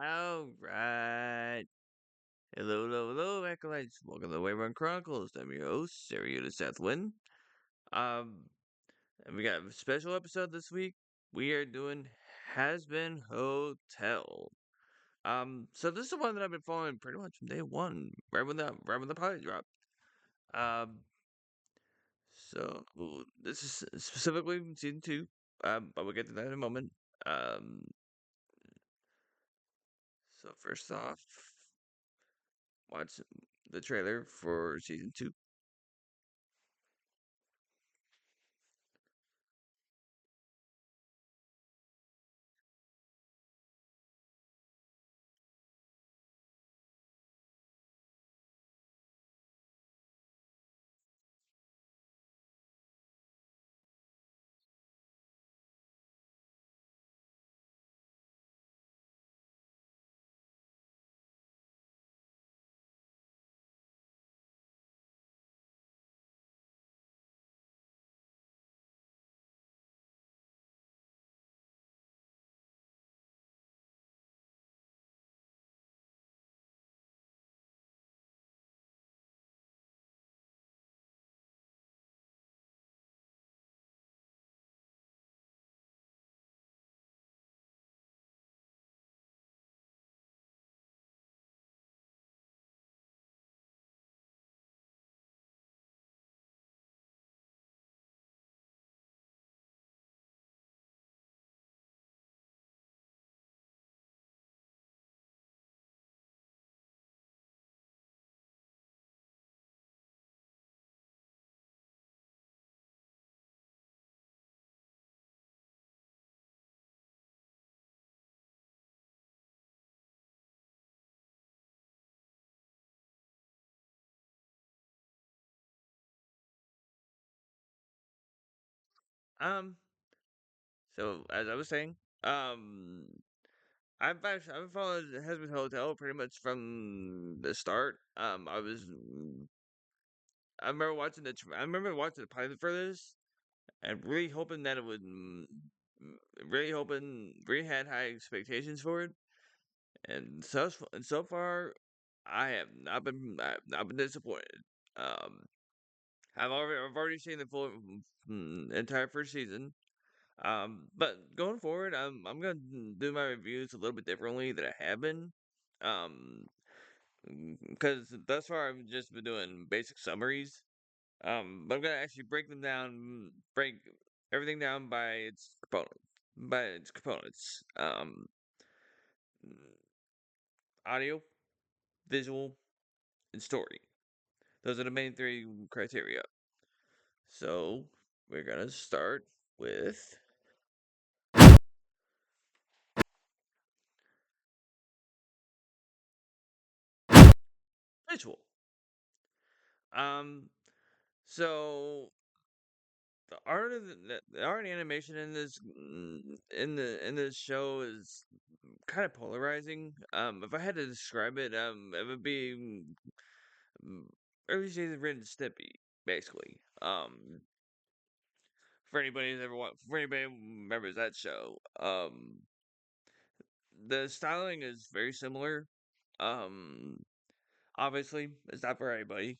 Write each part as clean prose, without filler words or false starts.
All right. Hello, hello, hello, acolytes. Welcome to the Wyvern Chronicles. I'm your host, Sarah Sethwin. Um, and we got a special episode this week. We are doing Hazbin Hotel. So this is the one that I've been following pretty much from day one, right when the pilot dropped. Um, so this is specifically season two. But we'll get to that in a moment. Um, so first off, watch the trailer for season two. Um, so as I was saying, um, I've been following Hazbin Hotel pretty much from the start. I remember watching the pilot for this, and really hoping that it would, really had high expectations for it, and so far, I have not been disappointed. Um, I've already seen the full entire first season. But going forward, I'm gonna do my reviews a little bit differently than I have been. Um, because thus far I've just been doing basic summaries. But I'm gonna actually break everything down by its components. Audio, visual, and story. Those are the main three criteria. So we're gonna start with visual. Um, so the art and animation in in this show is kind of polarizing. If I had to describe it, it would be mm, early season Ren and Stimpy, basically. For anybody who remembers that show, the styling is very similar. Um, obviously, it's not for everybody.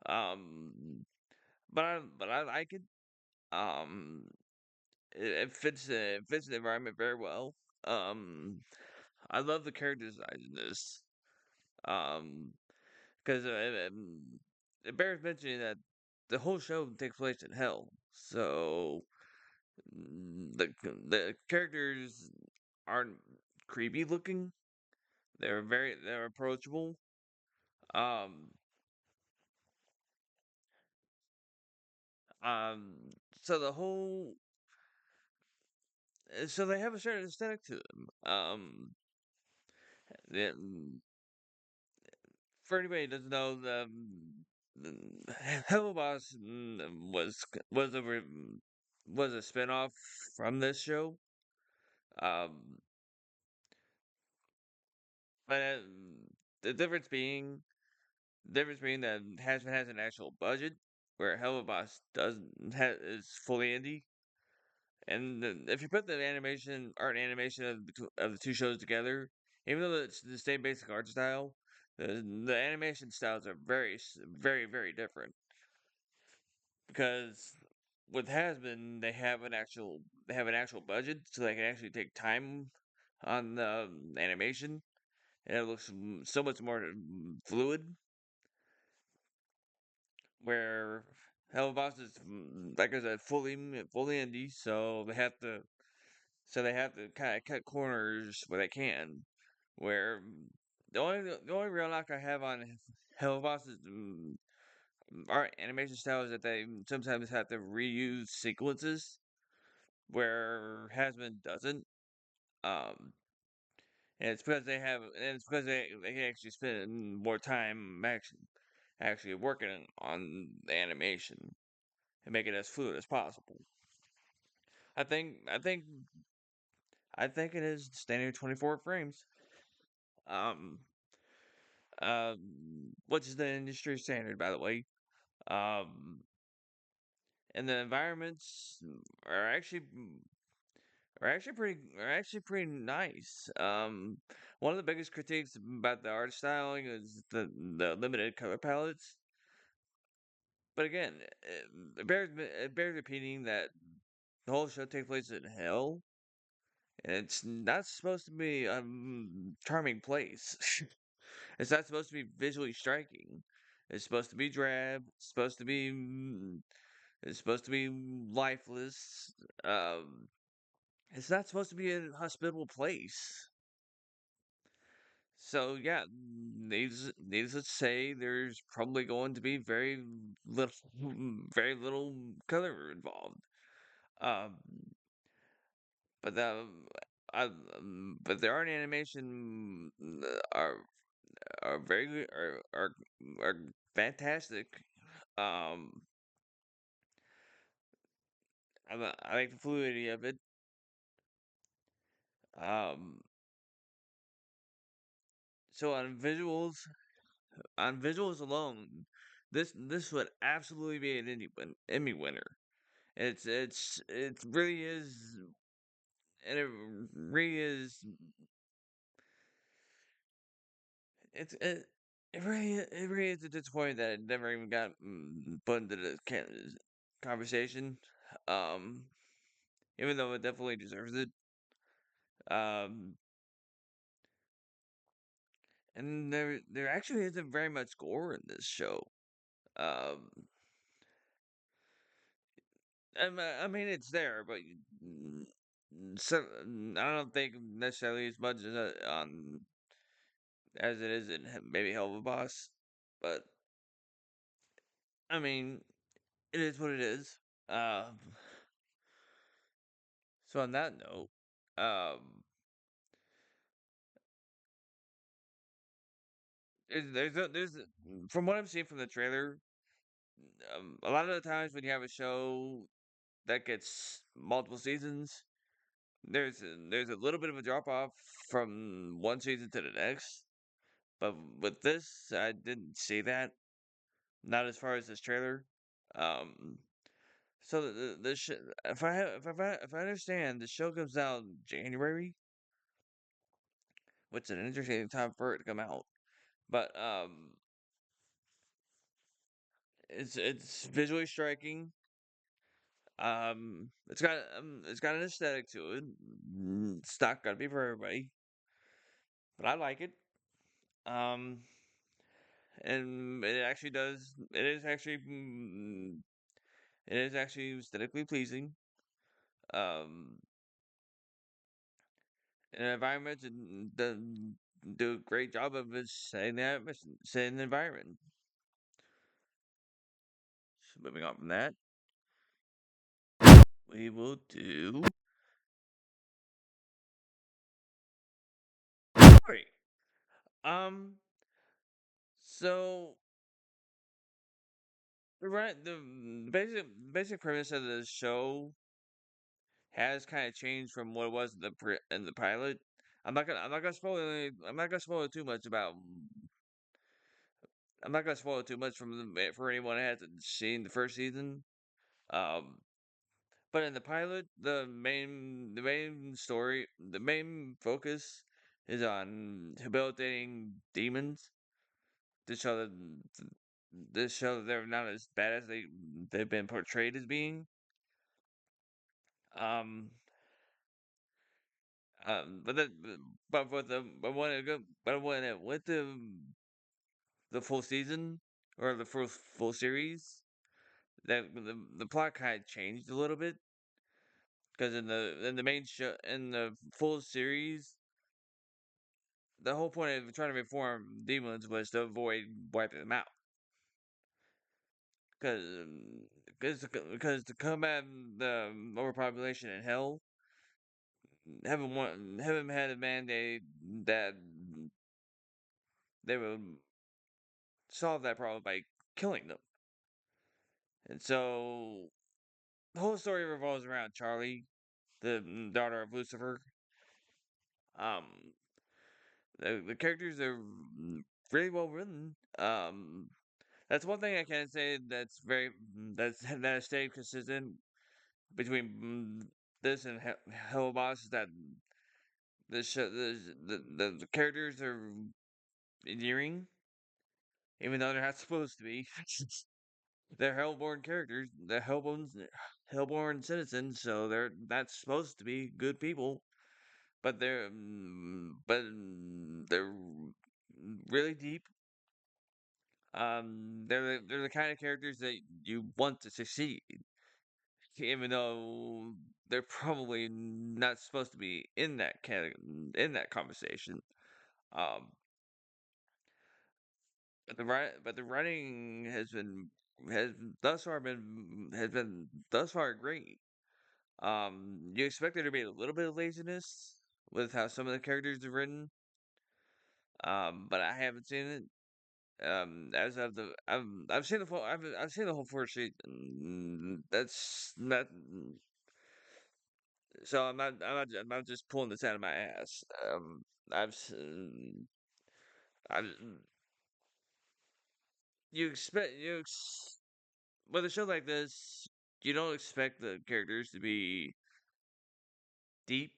Um, but I like it. Um, it fits the environment very well. Um, I love the character design in this. Um, because it bears mentioning that the whole show takes place in hell. So the characters aren't creepy looking. They're approachable. Um, um, so the whole so they have a certain aesthetic to them. The, for anybody who doesn't know, the Hello Boss was was a spinoff from this show. Um, but the difference being that has an actual budget, where Hello Boss doesn't is fully indie. And if you put the art and animation of of the two shows together, even though it's the same basic art style, the animation styles are very, very different. Because with Hasbin, they have an actual budget, so they can actually take time on the animation, and it looks so much more fluid. Where Hell Boss is, like I said, fully indie, so they have to kind of cut corners where they can. Where the only real knock I have on Hell Boss is our animation style is that they sometimes have to reuse sequences where Hasbin doesn't. Um, and it's because they can actually spend more time actually working on the animation and make it as fluid as possible. I think I think I think it is standard 24 frames. Um, which is the industry standard, by the way. Um, and the environments are actually pretty nice. One of the biggest critiques about the art styling is the limited color palettes. But again, it bears repeating that the whole show takes place in hell, and it's not supposed to be a charming place. It's not supposed to be visually striking. It's supposed to be drab. It's supposed to be lifeless. It's not supposed to be a hospitable place. So yeah, needless to say, there's probably going to be little, very little color involved. Um, but the, but the art and animation are very good, are fantastic. Um, I like the fluidity of it. Um, so on visuals alone, this would absolutely be an Emmy winner. It really is, and it really is. It really is a disappointment that it never even got put into the conversation. Um, even though it definitely deserves it. Um, and there actually isn't very much gore in this show. Um, I mean it's there, but so I don't think necessarily as much as it is in maybe Hell of a Boss, but I mean it is what it is. So on that note, um, from what I'm seeing from the trailer, a lot of the times when you have a show that gets multiple seasons, there's a little bit of a drop off from one season to the next. But with this, I didn't see that. Not as far as this trailer. Um, so if I understand, the show comes out in January, which is an interesting time for it to come out. But it's visually striking. It's got an aesthetic to it. It's not gonna be for everybody, but I like it. Um, and it actually does. It is actually aesthetically pleasing. Um, and the environment do a great job of setting the environment. So moving on from that, we will do. Great. Um. So the basic premise of the show has kind of changed from what it was in in the pilot. I'm not gonna spoil I'm not gonna spoil too much about. I'm not gonna spoil too much for anyone that hasn't seen the first season. Um, but in the pilot, the main focus is on rehabilitating demons to show that this show that they're not as bad as they've been portrayed as being. Um, but that but with the but when it go but when it went to the full season or the first full series, that the plot kind of changed a little bit because in the main show in the full series, the whole point of trying to reform demons was to avoid wiping them out. Because because to combat the overpopulation in hell, heaven had a mandate that they would solve that problem by killing them. And so the whole story revolves around Charlie, the daughter of Lucifer. Um, the characters are really well written. That's one thing I can say that's that has stayed consistent between this and Hell Boss is that the characters are endearing, even though they're not supposed to be. They're Hellborn characters. They're Hellborn citizens, so they're not supposed to be good people. But they're really deep. They're the kind of characters that you want to succeed, even though they're probably not supposed to be in in that conversation. Um, but the writing has has been thus far great. You expect there to be a little bit of laziness with how some of the characters are written, but I haven't seen it. As of the I've seen the whole first season. That's not so I'm not just pulling this out of my ass. I've s- I you expect with a show like this, you don't expect the characters to be deep.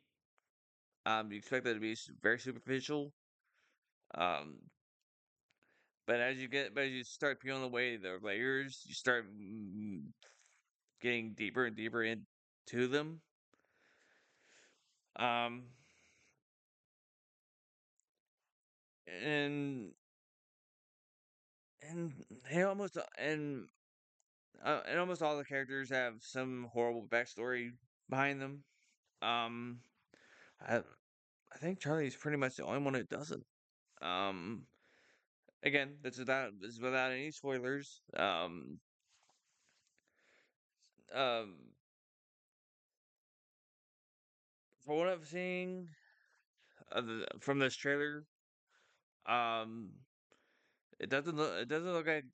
You expect them to be very superficial. Um, but as you start peeling away the layers, you start getting deeper and deeper into them. Um, and and they almost and almost all the characters have some horrible backstory behind them. Um, I I think Charlie's pretty much the only one who doesn't. Um, again, this is without any spoilers. Um, for what I'm seeing from this trailer, um, it doesn't look like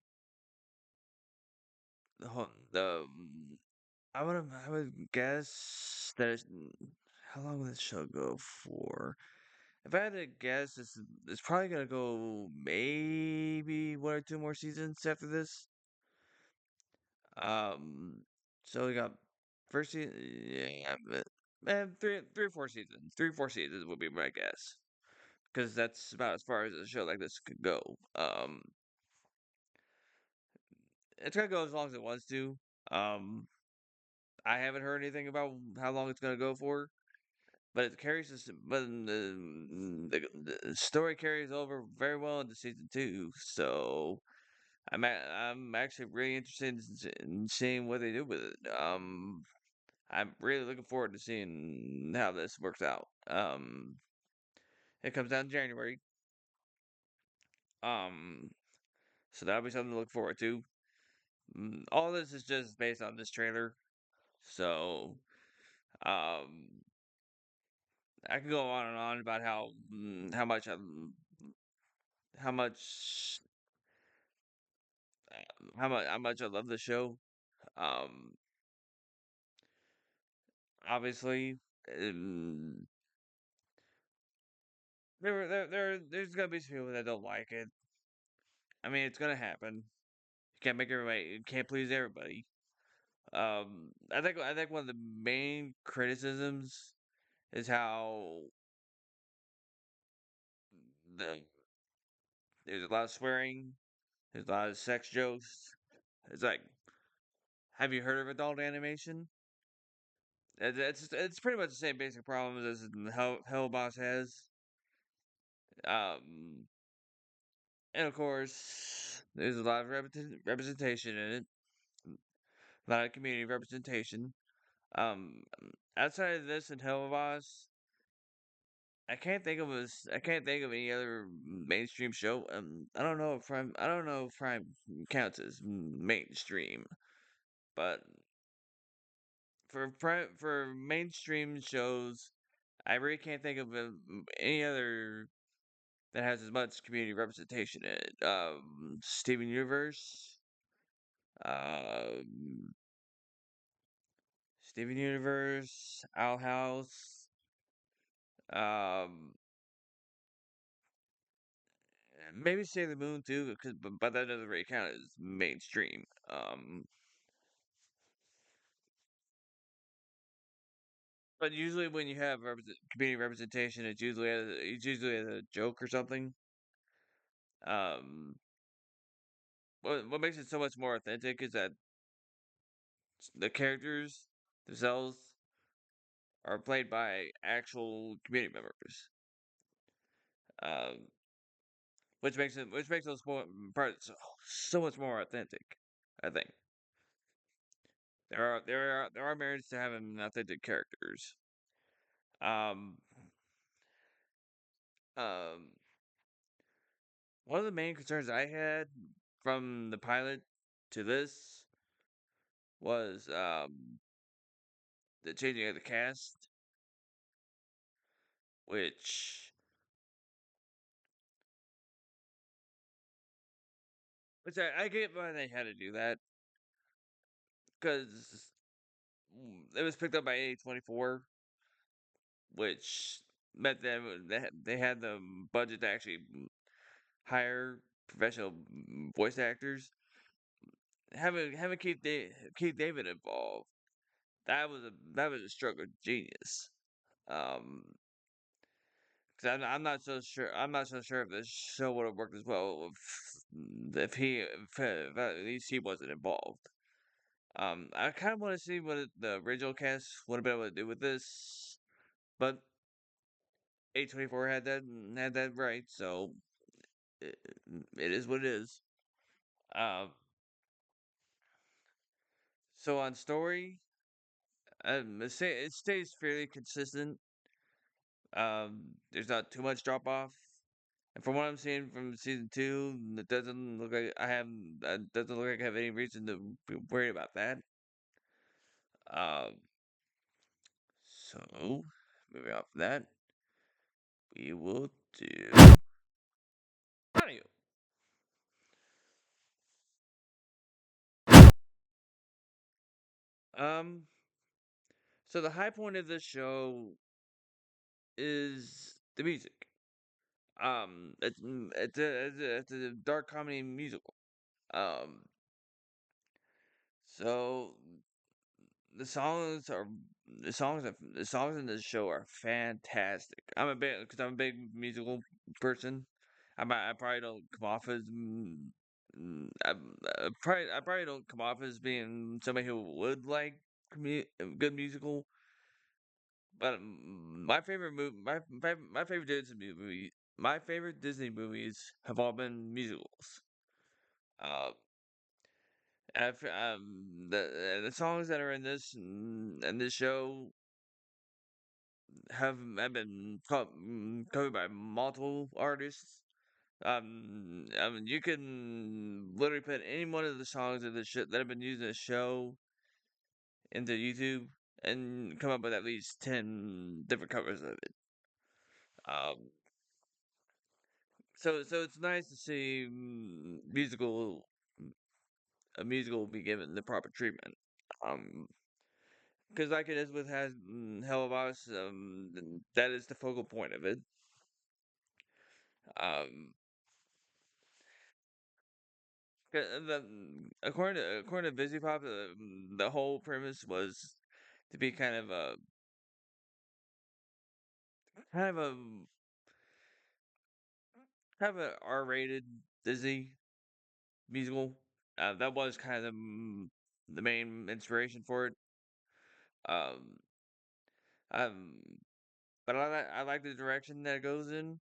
the I would guess that how long will this show go for? If I had to guess, it's probably gonna go maybe one or two more seasons after this. Um, so we got first season, yeah, three or four seasons. 3 or 4 seasons would be my guess, because that's about as far as a show like this could go. It's gonna go as long as it wants to. Um, I haven't heard anything about how long it's gonna go for, but it carries this. But the story carries over very well into season two. So I'm actually really interested in seeing what they do with it. I'm really looking forward to seeing how this works out. It comes out in January. Um, so that'll be something to look forward to. All this is just based on this trailer, so um, I can go on and on about how much how much I love the show. Um, obviously, um, there's gonna be some people that don't like it. I mean, it's gonna happen. You can't make everybody. You can't please everybody. I think one of the main criticisms is how the there's a lot of swearing. There's a lot of sex jokes. It's like, have you heard of adult animation? It's pretty much the same basic problems as Hellboss has. Um, and of course, there's a lot of representation in it. A lot of community representation. Um, Outside of this and Hellboss, I can't think of any other mainstream show. I don't know if Prime counts as mainstream, but for mainstream shows, I really can't think of any other that has as much community representation in it. Steven Universe, um, Steven Universe, Owl House, um, maybe Sailor Moon too, but that doesn't really count as mainstream. But usually when you have community representation, it's usually as a joke or something. Um, what makes it so much more authentic is that the characters themselves are played by actual community members, um, which makes those parts so much more authentic. I think there are merits to having authentic characters. Um, um, One of the main concerns I had from the pilot to this was the changing of the cast, which I get why they had to do that because it was picked up by A24, which meant that they had the budget to actually hire professional voice actors. Having Keith David involved, that was a stroke of genius. Um, Cause I'm not so sure if this show would have worked as well if at least he wasn't involved. I kind of want to see what the original cast would have been able to do with this, but A24 had that right, so it, it is what it is. Um, so on story, it stays fairly consistent. There's not too much drop off. And from what I'm seeing from season two, it doesn't look like doesn't look like I have any reason to be worried about that. Um, so moving on from that, we will do audio. Um, so the high point of this show is the music. It's a dark comedy musical. Um, so the songs are the songs in this show are fantastic. I'm a big musical person. I probably don't come off as I probably don't come off as being somebody who would like good musical. But my favorite Disney movies have all been musicals. Uh, the songs that are in this show have been covered by multiple artists. I mean, you can literally put any one of the songs of the that have been used in the show into YouTube and come up with at least 10 different covers of it. Um, so it's nice to see a musical be given the proper treatment. Um, because like it is with Hell of Us, that is the focal point of it. Um, according to Busy Pop, the whole premise was to be kind of a kind of an R-rated Disney musical. That was kind of the main inspiration for it. Um, um, but I like the direction that it goes in.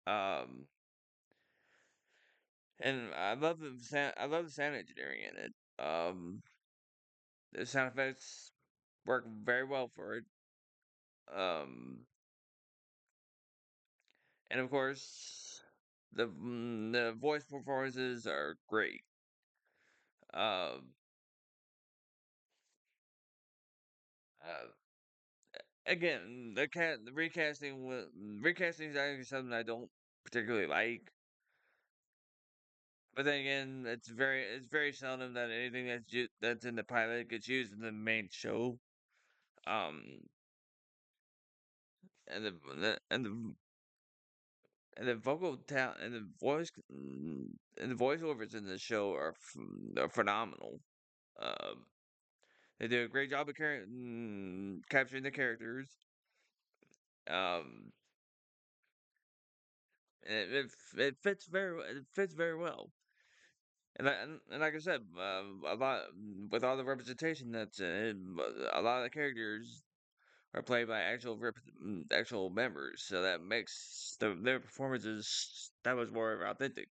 Um, and I love the sound engineering in it. The sound effects work very well for it. Um, and of course, the voice performances are great. Um, uh, Again, the recasting is actually something I don't particularly like. But then again, it's very seldom that anything that's in the pilot gets used in the main show. Um, and the vocal talent and the voiceovers in the show are phenomenal. Um, they do a great job of capturing the characters. Um, and it fits it fits very well. And like I said, a lot with all the representation that's in it, a lot of the characters are played by actual members, so that makes their performances that much more authentic.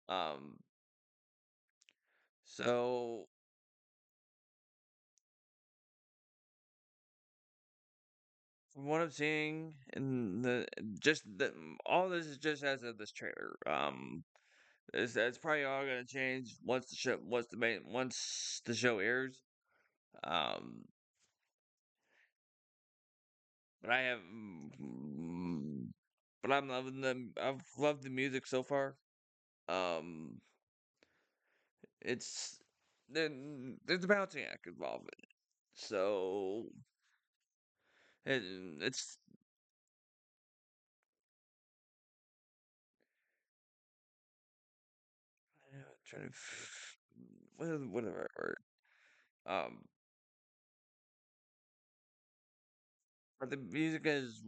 Um, so from what I'm seeing in all this is just as of this trailer. It's probably all gonna change once the show airs. Um, but I have, but I'm loving them. I've loved the music so far. Um, it's there's a balancing act involved, so it, it's trying to what the right word. Um, but the music is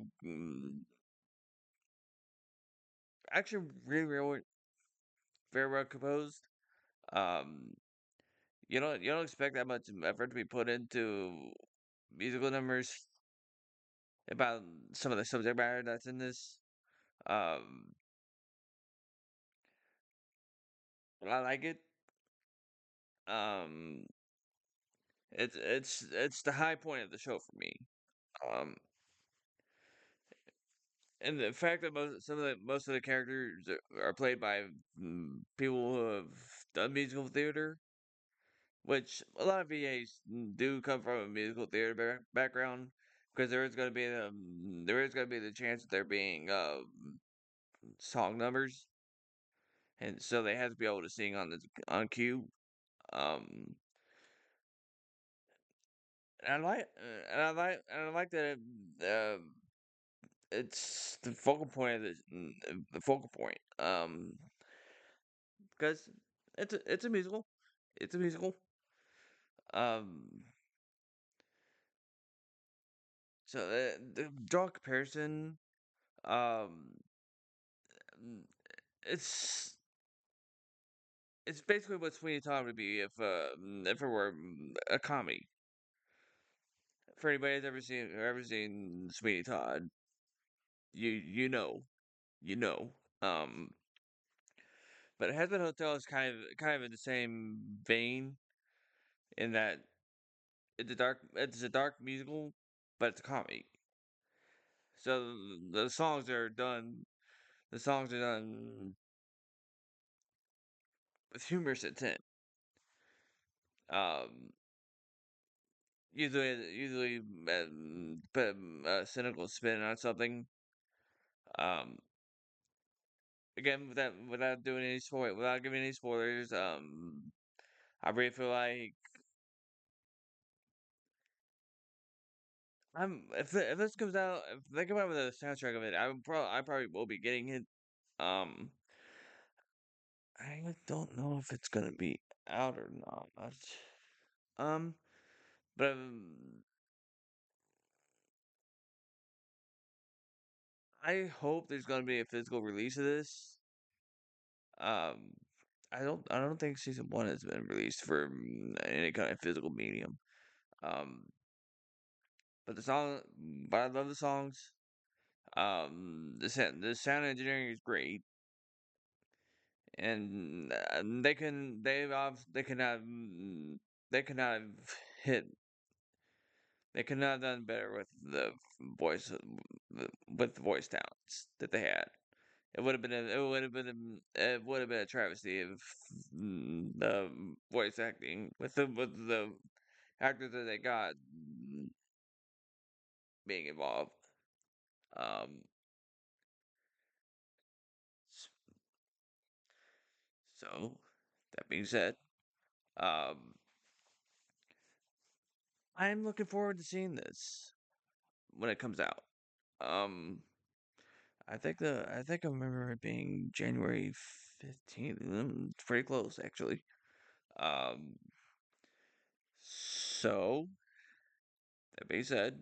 actually really very well composed. Um, you don't expect that much effort to be put into musical numbers about some of the subject matter that's in this. Um, but I like it. Um, it's the high point of the show for me. Um, and the fact that most of the characters are played by people who have done musical theater, which a lot of VAs do come from a musical theater background, because there is going to be the chance that there being song numbers, and so they have to be able to sing on cue. Um, and I like that it's the focal point of the focal point. Because it's a musical, it's a musical. Um, so the draw comparison, um, mm, it's it's basically what Sweeney Todd would be if it were a comedy. For anybody that's ever seen Sweeney Todd, you know, you know. Um, but Hazbin Hotel is kind of in the same vein in that it's a dark musical, but it's a comedy. So the songs are done with humorous intent. Um, usually put a cynical spin on something. Um, again, without giving any spoilers, I really feel like if this comes out, if they come out with a soundtrack of it, I probably will be getting it. Um, I don't know if it's gonna be out or not. Um, but I hope there's gonna be a physical release of this. Um, I don't think season one has been released for any kind of physical medium. Um, but the song, but I love the songs. The sound engineering is great, and they can have they could not have hit they could not have done better with the voice with the voice talents that they had. It would have been a travesty if the voice acting with the actors that they got being involved. Um, s- so that being said, um, I'm looking forward to seeing this when it comes out. Um, I think I remember it being January 15th. It's pretty close actually. Um, so that being said,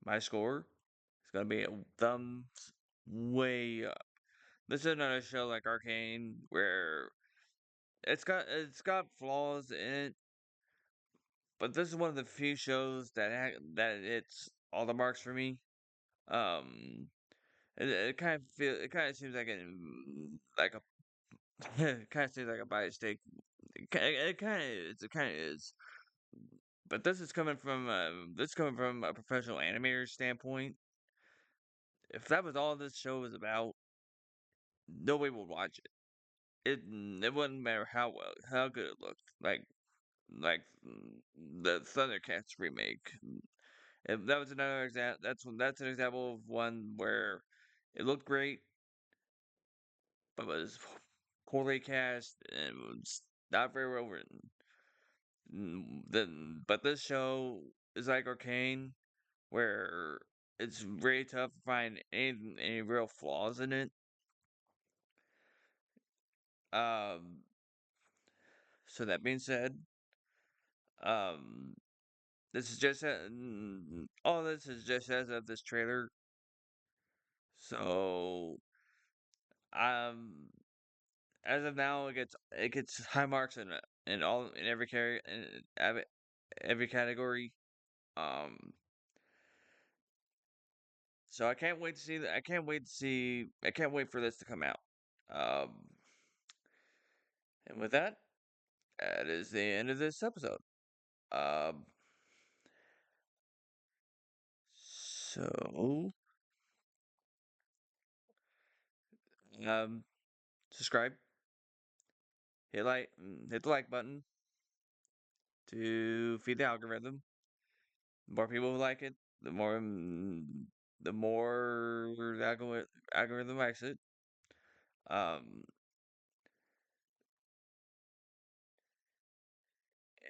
my score is gonna be a thumbs way up. This is another show like Arcane where it's got flaws in it, but this is one of the few shows that it's all the marks for me. Um, it kind of seems like like a it kind of seems like a biased take. It kind of is. But this is coming from a professional animator standpoint. If that was all this show was about, nobody would watch it. It wouldn't matter how good it looked. The Thundercats remake. If that was another example. That's an example of one where it looked great, but was poorly cast and was not very well written. But this show is like Arcane, where it's very tough to find any real flaws in it. Um, so that being said, um, this is just all this is just as of this trailer. So, um, as of now, it gets high marks in every every category. Um, so I can't wait to see I can't wait to see. I can't wait for this to come out. Um, and with that, that is the end of this episode. Um, so um, subscribe, hit the like button to feed the algorithm. The more people who like it, the more the algorithm likes it. Um,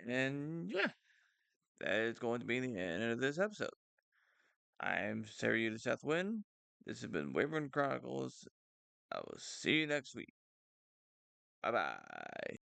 and yeah, that is going to be the end of this episode. I'm Sarah the Southwind. This has been Wyvern Chronicles. I will see you next week. Bye bye.